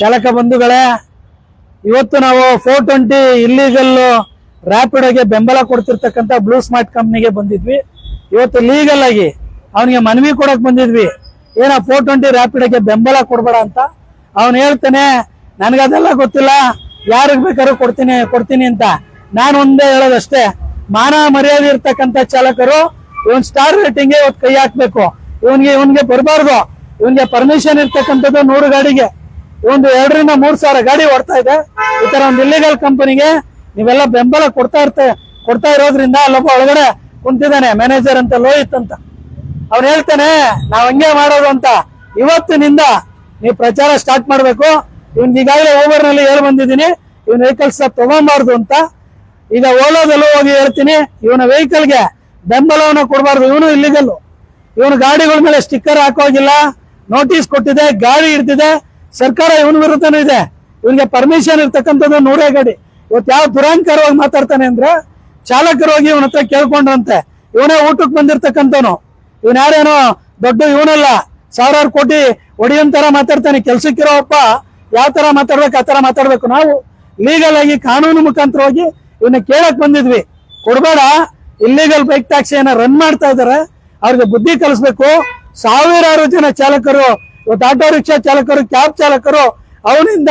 ಚಾಲಕ ಬಂಧುಗಳೇ, ಇವತ್ತು ನಾವು 420 ಇಲ್ಲಿಗಲ್ ರ್ಯಾಪಿಡೋಗೆ ಬೆಂಬಲ ಕೊಡ್ತಿರ್ತಕ್ಕಂಥ ಬ್ಲೂ ಸ್ಮಾರ್ಟ್ ಕಂಪ್ನಿಗೆ ಬಂದಿದ್ವಿ. ಇವತ್ತು ಲೀಗಲ್ ಆಗಿ ಅವನಿಗೆ ಮನವಿ ಕೊಡಕ್ ಬಂದಿದ್ವಿ, ಏನ 420 ರ್ಯಾಪಿಡೋಗೆ ಬೆಂಬಲ ಕೊಡ್ಬೇಡ ಅಂತ. ಅವನು ಹೇಳ್ತಾನೆ ನನಗದೆಲ್ಲ ಗೊತ್ತಿಲ್ಲ, ಯಾರಿಗ್ ಬೇಕಾದ್ರೂ ಕೊಡ್ತೀನಿ ಅಂತ. ನಾನು ಒಂದೇ ಹೇಳೋದಷ್ಟೇ, ಮಾನ ಮರ್ಯಾದೆ ಇರ್ತಕ್ಕಂಥ ಚಾಲಕರು ಇವನ್ ಸ್ಟಾರ್ ರೇಟಿಂಗ್ಗೆ ಇವತ್ತು ಕೈ ಹಾಕ್ಬೇಕು. ಇವನ್ಗೆ ಬರಬಾರ್ದು. ಇವನ್ಗೆ ಪರ್ಮಿಷನ್ ಇರ್ತಕ್ಕಂಥದ್ದು 100 ಗಾಡಿಗೆ, ಒಂದು 2 ರಿಂದ 3 ಸಾವಿರ ಗಾಡಿ ಓಡ್ತಾ ಇದೆ. ಈ ತರ ಒಂದು ಇಲ್ಲಿಗಲ್ ಕಂಪನಿಗೆ ನೀವೆಲ್ಲ ಬೆಂಬಲ ಕೊಡ್ತಾ ಇರೋದ್ರಿಂದ ಅಲ್ಲೊಬ್ಬ ಒಳಗಡೆ ಕುಂತಿದ್ದಾನೆ ಮ್ಯಾನೇಜರ್ ಅಂತ, ಲೋಹಿತ್ ಅಂತ. ಅವ್ನು ಹೇಳ್ತಾನೆ ನಾವ್ ಹಂಗೆ ಮಾಡೋದು ಅಂತ. ಇವತ್ತಿನಿಂದ ನೀವು ಪ್ರಚಾರ ಸ್ಟಾರ್ಟ್ ಮಾಡ್ಬೇಕು. ಇವ್ನಿಗೆ ಈಗಾಗಲೇ ಓವರ್ ನಲ್ಲಿ ಹೇಳಿ ಬಂದಿದ್ದೀನಿ, ಇವನ್ ವೆಹಿಕಲ್ಸ್ ತಗೊಂಬಾರ್ದು ಅಂತ. ಈಗ ಓಲಾದಲ್ಲೂ ಹೋಗಿ ಹೇಳ್ತೀನಿ, ಇವನ ವೆಹಿಕಲ್ಗೆ ಬೆಂಬಲವನ್ನ ಕೊಡಬಾರ್ದು. ಇವನು ಇಲ್ಲಿಗಲ್. ಇವನು ಗಾಡಿಗಳ ಮೇಲೆ ಸ್ಟಿಕ್ಕರ್ ಹಾಕೋಗಿಲ್ಲ, ನೋಟಿಸ್ ಕೊಟ್ಟಿದೆ, ಗಾಡಿ ಹಿಡ್ದಿದೆ, ಸರ್ಕಾರ ಇವನ ವಿರುದ್ಧನೂ ಇದೆ. ಇವನಿಗೆ ಪರ್ಮಿಷನ್ ಇರ್ತಕ್ಕಂಥದ್ದು 100 ಗಾಡಿ. ಇವತ್ತು ಯಾವ ದುರಾಂಕಾರವಾಗಿ ಮಾತಾಡ್ತಾನೆ ಅಂದ್ರೆ, ಚಾಲಕರು ಹೋಗಿ ಇವನ ಹತ್ರ ಕೇಳ್ಕೊಂಡ್ರಂತೆ. ಇವನೇ ಊಟಕ್ಕೆ ಬಂದಿರ್ತಕ್ಕಂಥವನು, ಇವನ್ ಯಾರೇನೋ ದೊಡ್ಡ ಇವನಲ್ಲ, ಸಾವಿರಾರು ಕೋಟಿ ಒಡೆಯನ್ ತರ ಮಾತಾಡ್ತಾನೆ. ಕೆಲ್ಸಕ್ಕಿರೋಪ್ಪ ಯಾವ ತರ ಮಾತಾಡ್ಬೇಕು ಆ ತರ ಮಾತಾಡ್ಬೇಕು. ನಾವು ಲೀಗಲ್ ಆಗಿ ಕಾನೂನು ಮುಖಾಂತರ ಹೋಗಿ ಇವನ್ನ ಕೇಳಕ್ ಬಂದಿದ್ವಿ. ಕೊಡ್ಬೇಡ, ಇಲ್ಲಿಗಲ್ ಬೈಕ್ ಟ್ಯಾಕ್ಸಿ ರನ್ ಮಾಡ್ತಾ ಇದಾರೆ, ಅವ್ರಿಗೆ ಬುದ್ಧಿ ಕಲಿಸ್ಬೇಕು. ಸಾವಿರಾರು ಜನ ಚಾಲಕರು ಇವತ್ತು ಆಟೋ ರಿಕ್ಷಾ ಚಾಲಕರು, ಕ್ಯಾಬ್ ಚಾಲಕರು ಅವನಿಂದ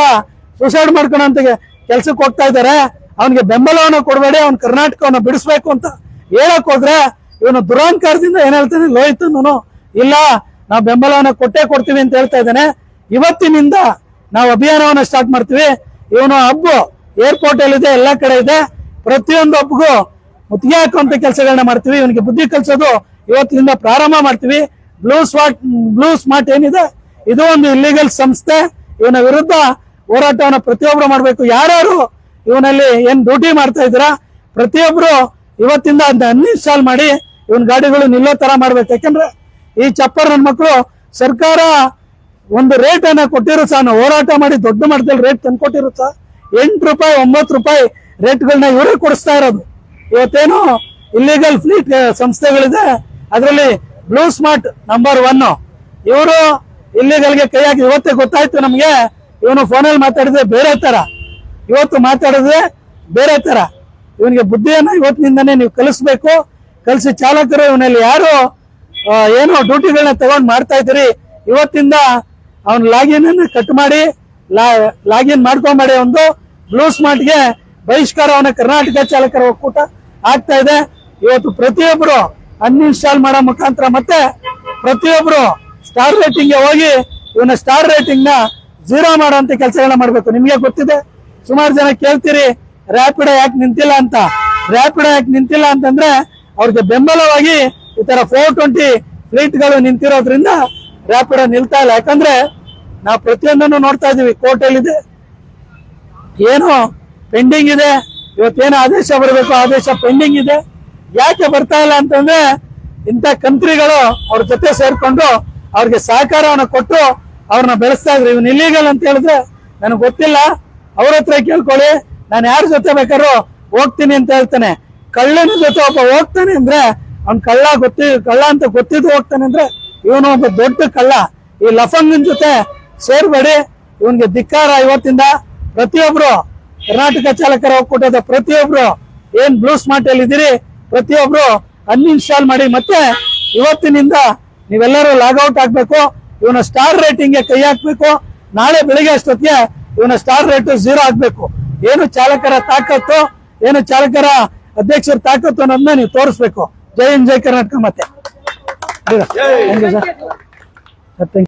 ಸೂಸೈಡ್ ಮಾಡ್ಕೊಳಂತ ಕೆಲ್ಸಕ್ಕೆ ಹೋಗ್ತಾ ಇದ್ದಾರೆ. ಅವನಿಗೆ ಬೆಂಬಲವನ್ನ ಕೊಡಬೇಡಿ, ಅವ್ನ ಕರ್ನಾಟಕವನ್ನ ಬಿಡಿಸ್ಬೇಕು ಅಂತ ಹೇಳಕ್ ಹೋದ್ರೆ ಇವನು ದುರಾಂಕಾರದಿಂದ ಏನ್ ಹೇಳ್ತಾನೆ ಲೋಹಿತ್ ಅನ್ನೋನು, ಇಲ್ಲ ನಾವು ಬೆಂಬಲವನ್ನ ಕೊಡ್ತೀವಿ ಅಂತ ಹೇಳ್ತಾ ಇದ್ದಾನೆ. ಇವತ್ತಿನಿಂದ ನಾವು ಅಭಿಯಾನವನ್ನ ಸ್ಟಾರ್ಟ್ ಮಾಡ್ತೀವಿ. ಇವನು ಹಬ್ಬು ಏರ್ಪೋರ್ಟ್ ಅಲ್ಲಿ ಇದೆ, ಎಲ್ಲಾ ಕಡೆ ಇದೆ. ಪ್ರತಿಯೊಂದು ಹಬ್ಬಿಗೂ ಮುತ್ತಿಗೆ ಹಾಕುವಂತ ಕೆಲಸಗಳನ್ನ ಮಾಡ್ತೀವಿ. ಇವನಿಗೆ ಬುದ್ಧಿ ಕಲಿಸೋದು ಇವತ್ತಿನಿಂದ ಪ್ರಾರಂಭ ಮಾಡ್ತೀವಿ. ಬ್ಲೂ ಸ್ಮಾರ್ಟ್ ಏನಿದೆ, ಇದು ಒಂದು ಇಲ್ಲಿಗಲ್ ಸಂಸ್ಥೆ. ಇವನ ವಿರುದ್ಧ ಹೋರಾಟವನ್ನ ಪ್ರತಿಯೊಬ್ರು ಮಾಡ್ಬೇಕು. ಯಾರ್ಯಾರು ಇವನಲ್ಲಿ ಏನ್ ಡ್ಯೂಟಿ ಮಾಡ್ತಾ ಇದ್ದೀರಾ, ಪ್ರತಿಯೊಬ್ರು ಇವತ್ತಿಂದ ಅದನ್ನ ಅನ್ಇನ್ಸ್ಟಾಲ್ ಮಾಡಿ ಇವನ್ ಗಾಡಿಗಳು ನಿಲ್ಲೋ ತರ ಮಾಡ್ಬೇಕು. ಯಾಕಂದ್ರೆ ಈ ಚಪ್ಪರ್ ನನ್ನ ಮಕ್ಕಳು ಸರ್ಕಾರ ಒಂದು ರೇಟ್ ಅನ್ನ ಕೊಟ್ಟಿರೋ ಸಹ, ಹೋರಾಟ ಮಾಡಿ ದೊಡ್ಡ ಮಟ್ಟದಲ್ಲಿ ರೇಟ್ ತಂದ್ಕೊಟ್ಟಿರೋ ಸಹ 8 ರೂಪಾಯಿ 9 ರೂಪಾಯಿ ರೇಟ್ಗಳನ್ನ ಇವರೇ ಕೊಡಿಸ್ತಾ ಇರೋದು. ಇವತ್ತೇನು ಇಲ್ಲಿಗಲ್ ಫ್ಲೀಟ್ ಸಂಸ್ಥೆಗಳಿದೆ, ಅದರಲ್ಲಿ ಬ್ಲೂ ಸ್ಮಾರ್ಟ್ ನಂಬರ್ 1. ಇವರು ಇಲ್ಲಿಗಲ್ಗೆ ಕೈ ಹಾಕಿ. ಇವತ್ತೇ ಗೊತ್ತಾಯ್ತು ನಮ್ಗೆ, ಇವನು ಫೋನಲ್ಲಿ ಮಾತಾಡಿದ್ರೆ ಬೇರೆ ತರ, ಇವತ್ತು ಮಾತಾಡಿದ್ರೆ ಬೇರೆ ತರ. ಇವನಿಗೆ ಬುದ್ಧಿಯನ್ನ ಇವತ್ತಿನಿಂದಾನೇ ನೀವು ಕಲಿಸ್ಬೇಕು. ಕಲಿಸಿ ಚಾಲಕರು ಇವನಲ್ಲಿ ಯಾರು ಏನೋ ಡ್ಯೂಟಿಗಳನ್ನ ತಗೊಂಡ್ ಮಾಡ್ತಾ ಇದ್ದೀರಿ, ಇವತ್ತಿಂದ ಅವನ್ ಲಾಗಿನ್ ಅನ್ನ ಕಟ್ ಮಾಡಿ ಲಾಗಿನ್ ಮಾಡ್ಕೊಂಬೇಡಿ. ಒಂದು ಬ್ಲೂ ಸ್ಮಾರ್ಟ್ಗೆ ಬಹಿಷ್ಕಾರವನ್ನ ಕರ್ನಾಟಕ ಚಾಲಕರ ಒಕ್ಕೂಟ ಆಗ್ತಾ ಇದೆ. ಇವತ್ತು ಪ್ರತಿಯೊಬ್ರು ಅನ್ಇನ್ಸ್ಟಾಲ್ ಮಾಡೋ ಮುಖಾಂತರ ಮತ್ತೆ ಪ್ರತಿಯೊಬ್ರು ಸ್ಟಾರ್ ರೇಟಿಂಗ್ ಗೆ ಹೋಗಿ ಇವನ ಸ್ಟಾರ್ ರೇಟಿಂಗ್ ನ 0 ಮಾಡುವಂತ ಕೆಲಸಗಳನ್ನ ಮಾಡ್ಬೇಕು. ನಿಮ್ಗೆ ಗೊತ್ತಿದೆ, ಸುಮಾರು ಜನ ಕೇಳ್ತೀರಿ ರ್ಯಾಪಿಡೋ ಯಾಕೆ ನಿಂತಿಲ್ಲ ಅಂತ. ರ್ಯಾಪಿಡೋ ಯಾಕೆ ನಿಂತಿಲ್ಲ ಅಂತಂದ್ರೆ ಅವ್ರಿಗೆ ಬೆಂಬಲವಾಗಿ ಈ ತರ 420 ಫ್ಲೀಟ್ಗಳು ನಿಂತಿರೋದ್ರಿಂದ ರ್ಯಾಪಿಡೋ ನಿಲ್ತಾ ಇಲ್ಲ. ಯಾಕಂದ್ರೆ ನಾವು ಪ್ರತಿಯೊಂದನ್ನು ನೋಡ್ತಾ ಇದೀವಿ, ಕೋರ್ಟಲ್ಲಿದೆ, ಏನೋ ಪೆಂಡಿಂಗ್ ಇದೆ. ಇವತ್ತೇನು ಆದೇಶ ಬರಬೇಕು, ಆದೇಶ ಪೆಂಡಿಂಗ್ ಇದೆ. ಯಾಕೆ ಬರ್ತಾ ಇಲ್ಲ ಅಂತಂದ್ರೆ ಇಂಥ ಕಂತ್ರಿಗಳು ಅವ್ರ ಜೊತೆ ಸೇರ್ಕೊಂಡು ಅವ್ರಿಗೆ ಸಹಕಾರವನ್ನ ಕೊಟ್ಟು ಅವ್ರನ್ನ ಬೆಳೆಸ್ತಾ ಇದ್ರು. ಇವನ್ ಇಲ್ಲಿಗಲ್ ಅಂತ ಹೇಳಿದ್ರೆ ನನಗೆ ಗೊತ್ತಿಲ್ಲ, ಅವ್ರ ಹತ್ರ ಕೇಳ್ಕೊಳ್ಳಿ. ನಾನು ಯಾರ ಜೊತೆ ಬೇಕಾದ್ರೂ ಹೋಗ್ತೀನಿ ಅಂತ ಹೇಳ್ತಾನೆ. ಕಳ್ಳನ ಜೊತೆ ಒಬ್ಬ ಹೋಗ್ತಾನೆ ಅಂದ್ರೆ ಅವ್ನ್ ಕಳ್ಳ ಅಂತ ಗೊತ್ತಿದ್ದು ಹೋಗ್ತಾನೆ ಅಂದ್ರೆ ಇವನು ಒಬ್ಬ ದೊಡ್ಡ ಕಳ್ಳ. ಈ ಲಫಂಗನ್ ಜೊತೆ ಸೇರ್ಬೇಡಿ, ಇವನ್ಗೆ ಧಿಕ್ಕಾರ. ಇವತ್ತಿಂದ ಪ್ರತಿಯೊಬ್ರು ಕರ್ನಾಟಕ ಚಾಲಕರ ಒಕ್ಕೂಟದ ಪ್ರತಿಯೊಬ್ರು ಏನ್ ಬ್ಲೂ ಸ್ಮಾರ್ಟ್ ಅಲ್ಲಿ ಇದ್ದೀರಿ, ಪ್ರತಿಯೊಬ್ರು ಅನ್ಇನ್ಸ್ಟಾಲ್ ಮಾಡಿ. ಮತ್ತೆ ಇವತ್ತಿನಿಂದ ನೀವೆಲ್ಲರೂ ಲಾಗೌಟ್ ಆಗ್ಬೇಕು. ಇವನ ಸ್ಟಾರ್ ರೇಟಿಂಗ್ ಗೆ ಕೈ ಹಾಕ್ಬೇಕು. ನಾಳೆ ಬೆಳಿಗ್ಗೆ ಅಷ್ಟೊತ್ತಿಗೆ ಇವನ ಸ್ಟಾರ್ ರೇಟ್ 0 ಆಗ್ಬೇಕು. ಏನು ಚಾಲಕರ ತಾಕತ್ತು, ಏನು ಚಾಲಕರ ಅಧ್ಯಕ್ಷರ ತಾಕತ್ತು ಅನ್ನೋದನ್ನ ನೀವು ತೋರಿಸ್ಬೇಕು. ಜೈ ಹಿಂದ್, ಜೈ ಕರ್ನಾಟಕ. ಮತ್ತೆ